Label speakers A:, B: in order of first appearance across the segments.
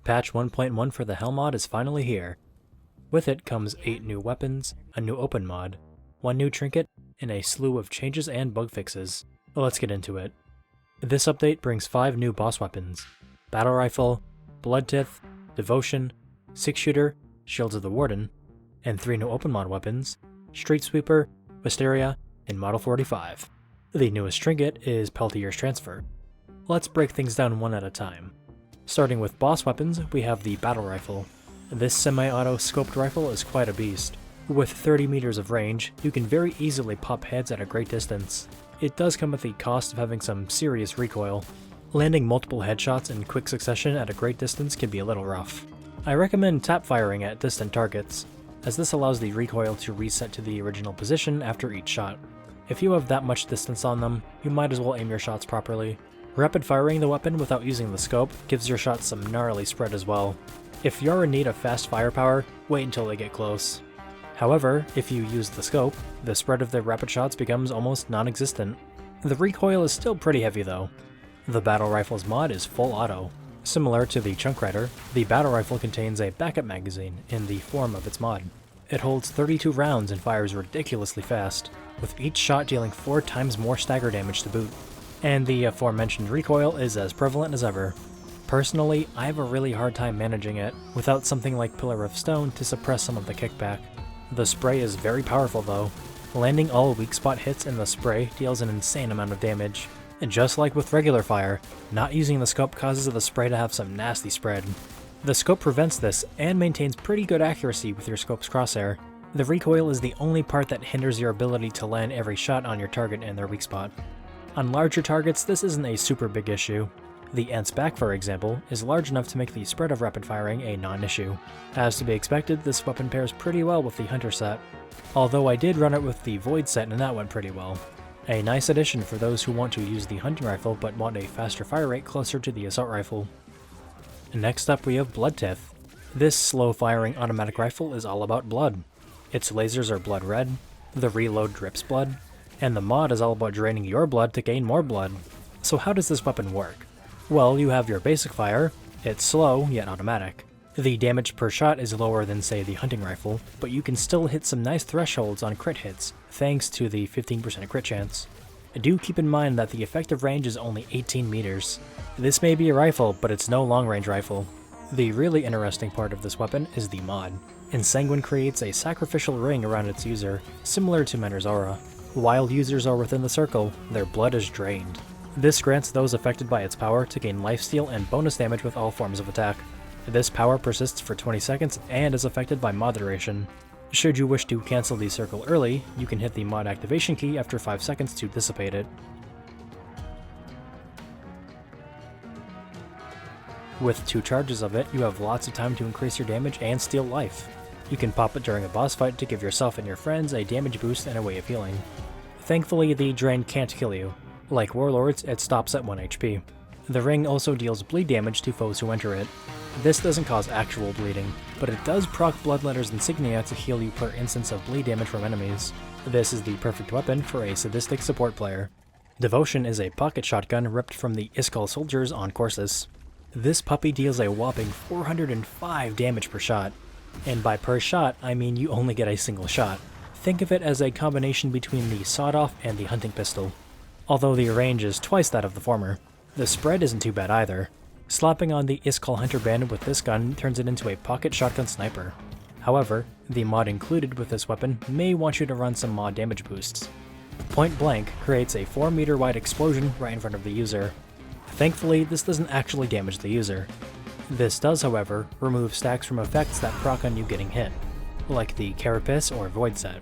A: Patch 1.1 for the Hell mod is finally here. With it comes 8 new weapons, a new open mod, 1 new trinket, and a slew of changes and bug fixes. Let's get into it. This update brings 5 new boss weapons: Battle Rifle, Blood Tithe, Devotion, 6-shooter, Shields of the Warden, and 3 new open mod weapons: Street Sweeper, Wisteria, and Model 45. The newest trinket is Peltier's Transfer. Let's break things down one at a time. Starting with boss weapons, we have the Battle Rifle. This semi-auto scoped rifle is quite a beast. With 30 meters of range, you can very easily pop heads at a great distance. It does come at the cost of having some serious recoil. Landing multiple headshots in quick succession at a great distance can be a little rough. I recommend tap firing at distant targets, as this allows the recoil to reset to the original position after each shot. If you have that much distance on them, you might as well aim your shots properly. Rapid firing the weapon without using the scope gives your shots some gnarly spread as well. If you're in need of fast firepower, wait until they get close. However, if you use the scope, the spread of the rapid shots becomes almost non-existent. The recoil is still pretty heavy though. The Battle Rifle's mod is full auto. Similar to the Chunk Rider, the Battle Rifle contains a backup magazine in the form of its mod. It holds 32 rounds and fires ridiculously fast, with each shot dealing 4 times more stagger damage to boot. And the aforementioned recoil is as prevalent as ever. Personally, I have a really hard time managing it without something like Pillar of Stone to suppress some of the kickback. The spray is very powerful though. Landing all weak spot hits in the spray deals an insane amount of damage. And just like with regular fire, not using the scope causes the spray to have some nasty spread. The scope prevents this and maintains pretty good accuracy with your scope's crosshair. The recoil is the only part that hinders your ability to land every shot on your target in their weak spot. On larger targets, this isn't a super big issue. The Ant's back, for example, is large enough to make the spread of rapid firing a non-issue. As to be expected, this weapon pairs pretty well with the Hunter set, although I did run it with the Void set and that went pretty well. A nice addition for those who want to use the hunting rifle but want a faster fire rate closer to the assault rifle. Next up we have Blood Tithe. This slow-firing automatic rifle is all about blood. Its lasers are blood red, the reload drips blood, and the mod is all about draining your blood to gain more blood. So how does this weapon work? Well, you have your basic fire. It's slow, yet automatic. The damage per shot is lower than, say, the hunting rifle, but you can still hit some nice thresholds on crit hits, thanks to the 15% crit chance. Do keep in mind that the effective range is only 18 meters. This may be a rifle, but it's no long-range rifle. The really interesting part of this weapon is the mod. Ensanguine creates a sacrificial ring around its user, similar to Mentor's aura. While users are within the circle, their blood is drained. This grants those affected by its power to gain lifesteal and bonus damage with all forms of attack. This power persists for 20 seconds and is affected by mod duration. Should you wish to cancel the circle early, you can hit the mod activation key after 5 seconds to dissipate it. With 2 charges of it, you have lots of time to increase your damage and steal life. You can pop it during a boss fight to give yourself and your friends a damage boost and a way of healing. Thankfully, the drain can't kill you. Like Warlords, it stops at 1 HP. The ring also deals bleed damage to foes who enter it. This doesn't cause actual bleeding, but it does proc Bloodletter's insignia to heal you per instance of bleed damage from enemies. This is the perfect weapon for a sadistic support player. Devotion is a pocket shotgun ripped from the Iskall soldiers on Corsus. This puppy deals a whopping 405 damage per shot. And by per shot, I mean you only get a single shot. Think of it as a combination between the sawed-off and the hunting pistol, although the range is twice that of the former. The spread isn't too bad either. Slapping on the Iskall Hunter Bandit with this gun turns it into a pocket shotgun sniper. However, the mod included with this weapon may want you to run some mod damage boosts. Point Blank creates a 4 meter wide explosion right in front of the user. Thankfully, this doesn't actually damage the user. This does, however, remove stacks from effects that proc on you getting hit, like the Carapace or Void set.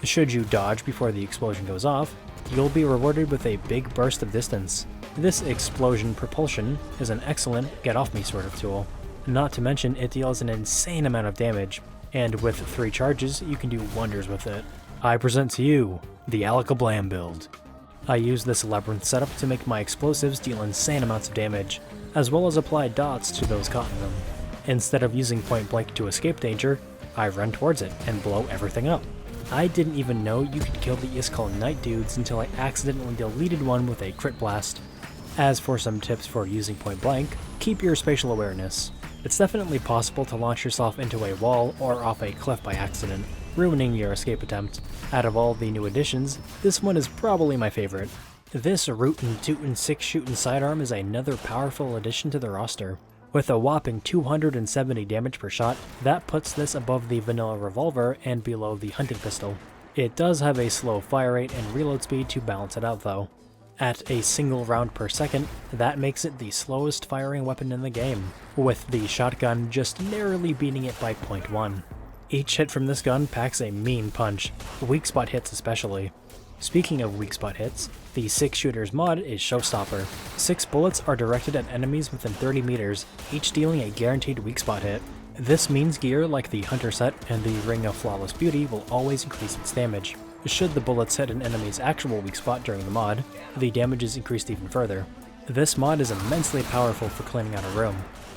A: Should you dodge before the explosion goes off, you'll be rewarded with a big burst of distance. This explosion propulsion is an excellent get-off-me sort of tool. Not to mention, it deals an insane amount of damage, and with 3 charges, you can do wonders with it. I present to you, the Alakablam build. I use this labyrinth setup to make my explosives deal insane amounts of damage, as well as apply dots to those caught in them. Instead of using Point Blank to escape danger, I run towards it and blow everything up. I didn't even know you could kill the Iskall Knight dudes until I accidentally deleted one with a crit blast. As for some tips for using point blank, keep your spatial awareness. It's definitely possible to launch yourself into a wall or off a cliff by accident, ruining your escape attempt. Out of all the new additions, this one is probably my favorite. This rootin' tootin' 6-shootin' sidearm is another powerful addition to the roster. With a whopping 270 damage per shot, that puts this above the vanilla revolver and below the hunting pistol. It does have a slow fire rate and reload speed to balance it out though. At a single round per second, that makes it the slowest firing weapon in the game, with the shotgun just narrowly beating it by 0.1. Each hit from this gun packs a mean punch, weak spot hits especially. Speaking of weak spot hits, the 6-shooters mod is showstopper. 6 bullets are directed at enemies within 30 meters, each dealing a guaranteed weak spot hit. This means gear like the Hunter set and the Ring of Flawless Beauty will always increase its damage. Should the bullets hit an enemy's actual weak spot during the mod, the damage is increased even further. This mod is immensely powerful for cleaning out a room,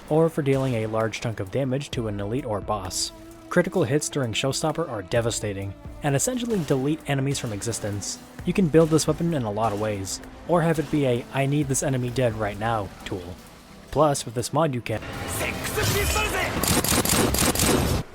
A: or for dealing a large chunk of damage to an elite or boss. Critical hits during Showstopper are devastating, and essentially delete enemies from existence. You can build this weapon in a lot of ways, or have it be a "I need this enemy dead right now" tool. Plus, with this mod you can...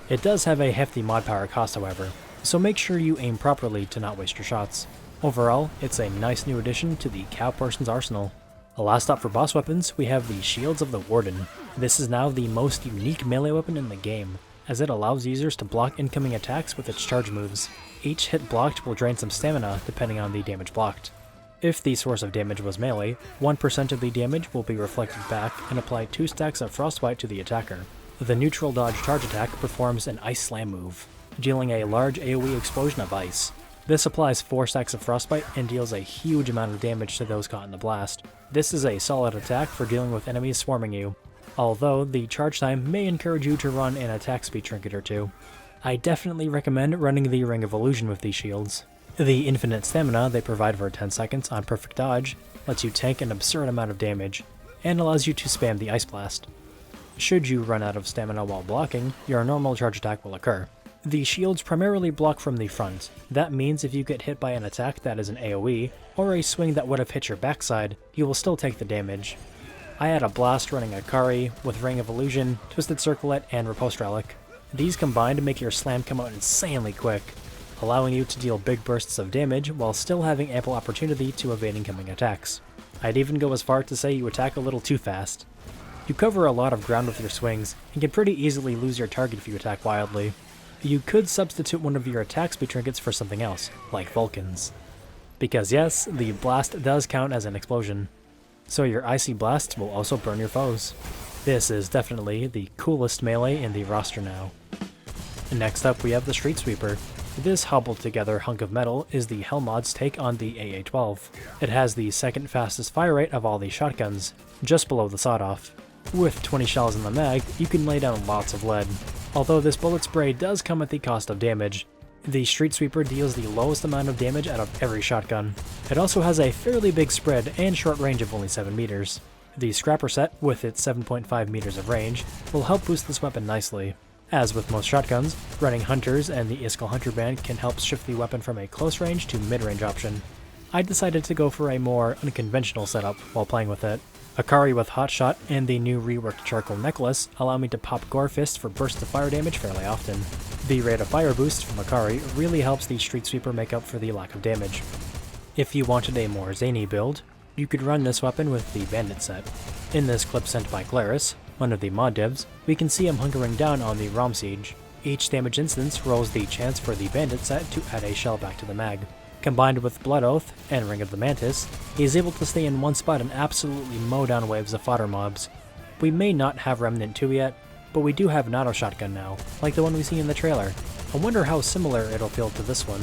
A: It does have a hefty mod power cost however, so make sure you aim properly to not waste your shots. Overall, it's a nice new addition to the cow person's arsenal. Last up for boss weapons, we have the Shields of the Warden. This is now the most unique melee weapon in the game, as it allows users to block incoming attacks with its charge moves. Each hit blocked will drain some stamina depending on the damage blocked. If the source of damage was melee, 1% of the damage will be reflected back and apply 2 stacks of frostbite to the attacker. The neutral dodge charge attack performs an Ice Slam move, dealing a large AoE explosion of ice. This applies 4 stacks of frostbite and deals a huge amount of damage to those caught in the blast. This is a solid attack for dealing with enemies swarming you, although the charge time may encourage you to run an attack speed trinket or two. I definitely recommend running the Ring of Illusion with these shields. The infinite stamina they provide for 10 seconds on perfect dodge lets you tank an absurd amount of damage, and allows you to spam the Ice Blast. Should you run out of stamina while blocking, your normal charge attack will occur. The shields primarily block from the front. That means if you get hit by an attack that is an AoE, or a swing that would have hit your backside, you will still take the damage. I had a blast running Akari with Ring of Illusion, Twisted Circlet, and Riposte Relic. These combined make your slam come out insanely quick, allowing you to deal big bursts of damage while still having ample opportunity to evade incoming attacks. I'd even go as far to say you attack a little too fast. You cover a lot of ground with your swings, and can pretty easily lose your target if you attack wildly. You could substitute one of your attack speed trinkets for something else, like Vulcan's. Because yes, the blast does count as an explosion, so your icy blasts will also burn your foes. This is definitely the coolest melee in the roster now. Next up we have the Street Sweeper. This hobbled together hunk of metal is the Hellmod's take on the AA-12. It has the second fastest fire rate of all the shotguns, just below the sawed-off. With 20 shells in the mag, you can lay down lots of lead. Although this bullet spray does come at the cost of damage, the Street Sweeper deals the lowest amount of damage out of every shotgun. It also has a fairly big spread and short range of only 7 meters. The Scrapper set, with its 7.5 meters of range, will help boost this weapon nicely. As with most shotguns, running Hunters and the Iskall Hunter Band can help shift the weapon from a close range to mid-range option. I decided to go for a more unconventional setup while playing with it. Akari with Hotshot and the new reworked Charcoal Necklace allow me to pop Gore Fist for bursts of fire damage fairly often. The rate of fire boost from Akari really helps the Street Sweeper make up for the lack of damage. If you wanted a more zany build, you could run this weapon with the Bandit set. In this clip sent by Claris, one of the mod devs, we can see him hunkering down on the Rom Siege. Each damage instance rolls the chance for the Bandit set to add a shell back to the mag. Combined with Blood Oath and Ring of the Mantis, he is able to stay in one spot and absolutely mow down waves of fodder mobs. We may not have Remnant 2 yet, but we do have an auto shotgun now, like the one we see in the trailer. I wonder how similar it'll feel to this one.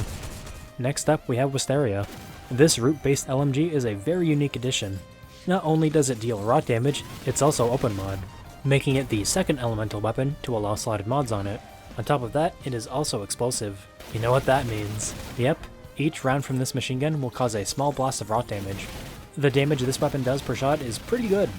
A: Next up we have Wisteria. This root-based LMG is a very unique addition. Not only does it deal rot damage, it's also open mod, making it the second elemental weapon to allow slotted mods on it. On top of that, it is also explosive. You know what that means. Yep. Each round from this machine gun will cause a small blast of rot damage. The damage this weapon does per shot is pretty good.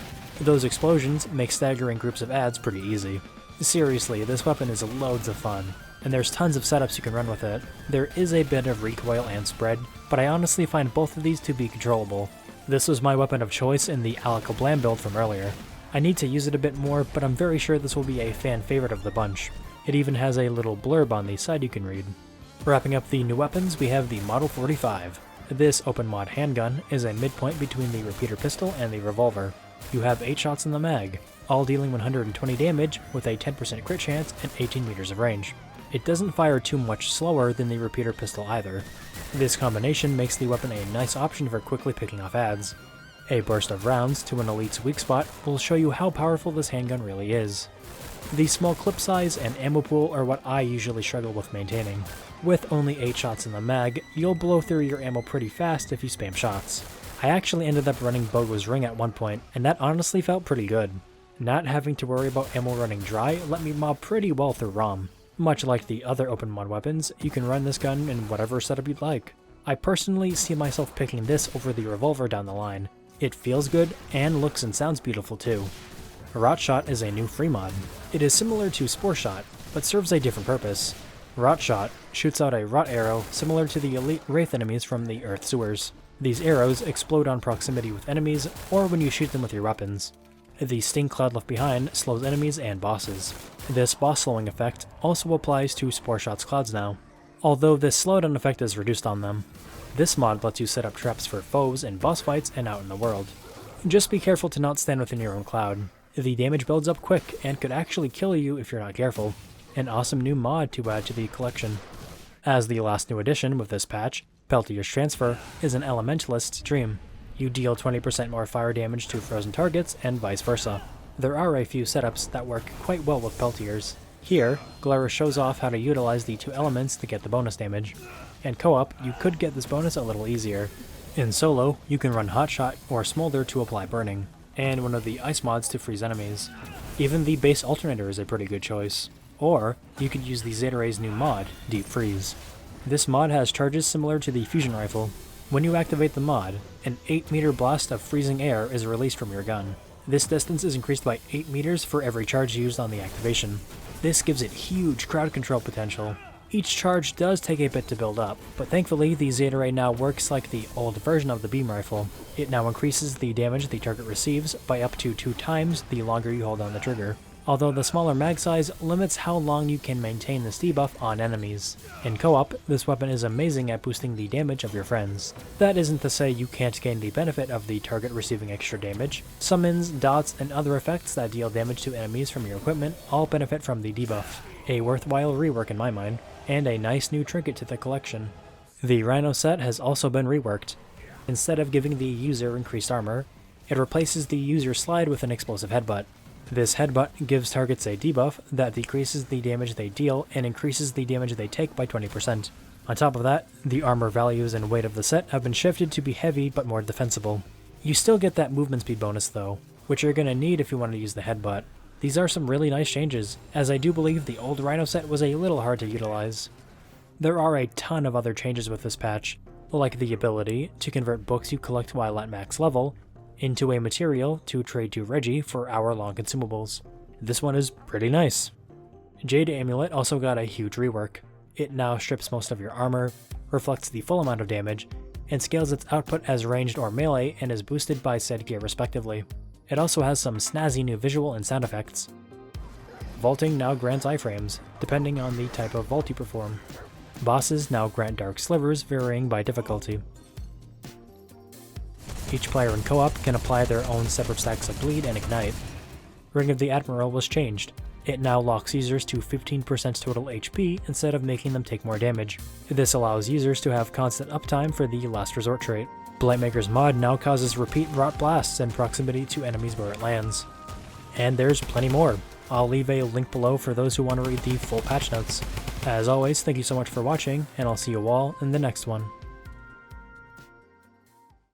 A: Those explosions make staggering groups of adds pretty easy. Seriously, this weapon is loads of fun, and there's tons of setups you can run with it. There is a bit of recoil and spread, but I honestly find both of these to be controllable. This was my weapon of choice in the Alakablam build from earlier. I need to use it a bit more, but I'm very sure this will be a fan favorite of the bunch. It even has a little blurb on the side you can read. Wrapping up the new weapons, we have the Model 45. This open mod handgun is a midpoint between the repeater pistol and the revolver. You have 8 shots in the mag, all dealing 120 damage with a 10% crit chance and 18 meters of range. It doesn't fire too much slower than the repeater pistol either. This combination makes the weapon a nice option for quickly picking off adds. A burst of rounds to an elite's weak spot will show you how powerful this handgun really is. The small clip size and ammo pool are what I usually struggle with maintaining. With only 8 shots in the mag, you'll blow through your ammo pretty fast if you spam shots. I actually ended up running Bogo's Ring at one point, and that honestly felt pretty good. Not having to worry about ammo running dry let me mob pretty well through ROM. Much like the other open mod weapons, you can run this gun in whatever setup you'd like. I personally see myself picking this over the revolver down the line. It feels good, and looks and sounds beautiful too. Rot Shot is a new free mod. It is similar to Spore Shot, but serves a different purpose. Rot Shot shoots out a rot arrow similar to the elite wraith enemies from the Earth sewers. These arrows explode on proximity with enemies, or when you shoot them with your weapons. The sting cloud left behind slows enemies and bosses. This boss slowing effect also applies to Spore Shot's clouds now, although this slowdown effect is reduced on them. This mod lets you set up traps for foes in boss fights and out in the world. Just be careful to not stand within your own cloud. The damage builds up quick and could actually kill you if you're not careful. An awesome new mod to add to the collection. As the last new addition with this patch, Peltier's Transfer is an Elementalist's dream. You deal 20% more fire damage to frozen targets and vice versa. There are a few setups that work quite well with Peltiers. Here, Glera shows off how to utilize the 2 elements to get the bonus damage. In co-op, you could get this bonus a little easier. In solo, you can run Hotshot or Smolder to apply burning, and one of the ice mods to freeze enemies. Even the base alternator is a pretty good choice. Or, you could use the Zeta Ray's new mod, Deep Freeze. This mod has charges similar to the fusion rifle. When you activate the mod, an 8-meter blast of freezing air is released from your gun. This distance is increased by 8 meters for every charge used on the activation. This gives it huge crowd control potential. Each charge does take a bit to build up, but thankfully the Zeta Ray now works like the old version of the beam rifle. It now increases the damage the target receives by up to 2 times the longer you hold down the trigger, although the smaller mag size limits how long you can maintain this debuff on enemies. In co-op, this weapon is amazing at boosting the damage of your friends. That isn't to say you can't gain the benefit of the target receiving extra damage. Summons, dots, and other effects that deal damage to enemies from your equipment all benefit from the debuff. A worthwhile rework in my mind, and a nice new trinket to the collection. The Rhino set has also been reworked. Instead of giving the user increased armor, it replaces the user slide with an explosive headbutt. This headbutt gives targets a debuff that decreases the damage they deal and increases the damage they take by 20%. On top of that, the armor values and weight of the set have been shifted to be heavy but more defensible. You still get that movement speed bonus though, which you're going to need if you want to use the headbutt. These are some really nice changes, as I do believe the old Rhino set was a little hard to utilize. There are a ton of other changes with this patch, like the ability to convert books you collect while at max level into a material to trade to Reggie for hour-long consumables. This one is pretty nice. Jade Amulet also got a huge rework. It now strips most of your armor, reflects the full amount of damage, and scales its output as ranged or melee and is boosted by said gear respectively. It also has some snazzy new visual and sound effects. Vaulting now grants iframes, depending on the type of vault you perform. Bosses now grant dark slivers, varying by difficulty. Each player in co-op can apply their own separate stacks of bleed and ignite. Ring of the Admiral was changed. It now locks users to 15% total HP instead of making them take more damage. This allows users to have constant uptime for the last resort trait. Blightmaker's mod now causes repeat rot blasts in proximity to enemies where it lands. And there's plenty more. I'll leave a link below for those who want to read the full patch notes. As always, thank you so much for watching, and I'll see you all in the next one.